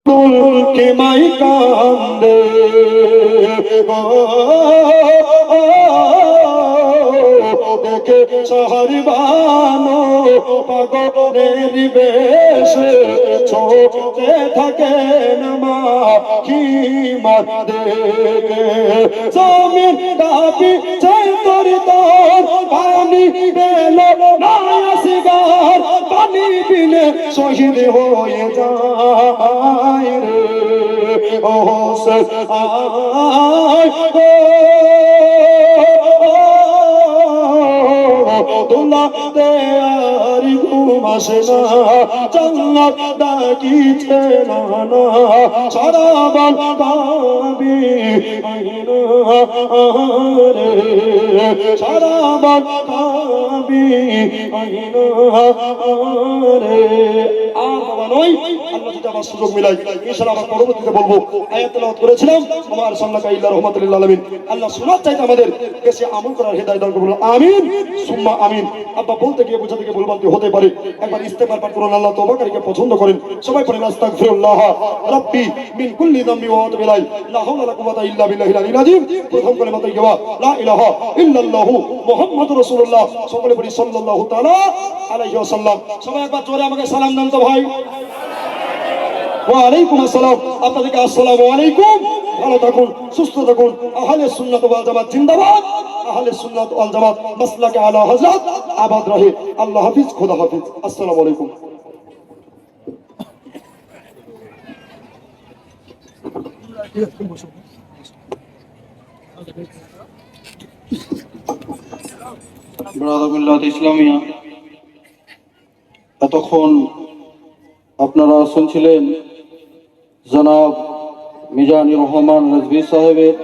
के माई कांदे देखे शहर बानो पागलेर बेशे छोटे থাকেন মা কি মার দেখে জমিন কাঁপি যায় তোর তোর পানি পেলো না আসগার পানি বিনে শহীদ হয়ে যায় রে ও হোসেন আয় দুলাতে আর ঘুম আসে না জান্নাত ডাকিছে না না সারাবান পাবি আইনা রে সারাবান পাবি আইনা রে আর বাবা নয় আল্লাহ যদি আমার সুযোগ মিলাই ইনশাআল্লাহ আমরা পরবর্তীতে বলবো আয়াত তেলাওয়াত করেছিলাম আমার সাল্লাল্লাহু ইল্লা রাহমাতুল লিল আলামিন আল্লাহ সুন্নাত চাইতে আমাদের বেশি আমল করার হেদায়েত দান করুন আমিন সুম্মা আমিন আব্বা বলতে গিয়ে বোঝাতে গিয়ে ভুলভ্রান্তি হতে পারে একবার ইস্তেগফার পাঠ করুন আল্লাহ তওবাকারীকে পছন্দ করেন সবাই পড়েন আস্তাগফিরুল্লাহ রাব্বি মিন কুল্লি যামবি ওয়া আতুবু ইলাইহি লা হাওলা ওয়া লা কুওয়াতা ইল্লা বিল্লাহিল আলিয়্যিল আযীম প্রথম কলিমাতে গিয়ে লা ইলাহা ইল্লাল্লাহু মুহাম্মাদুর রাসূলুল্লাহ সকলে পড়ি সাল্লাল্লাহু তাআলা আলাইহি ওয়াসাল্লাম সবাই একবার জোরে আমাকে সালাম দেন তো ভাই ওয়া আলাইকুম আসসালাম আপনাদেরকে আসসালামু আলাইকুম ভালো থাকুন সুস্থ থাকুন আহলে সুন্নাত ওয়াল জামাত জিন্দাবাদ আহলে সুন্নাত ওয়াল জামাত মাসলাকে আলা হযরত আবাদ রহে আল্লাহ হাফেজ খোদা হাফেজ আসসালামু আলাইকুম ব্রাদারহুড ইসলামিয়া এতক্ষণ আপনারা শুনছিলেন জনাব মিজানুর রহমান রাজভী সাহেবের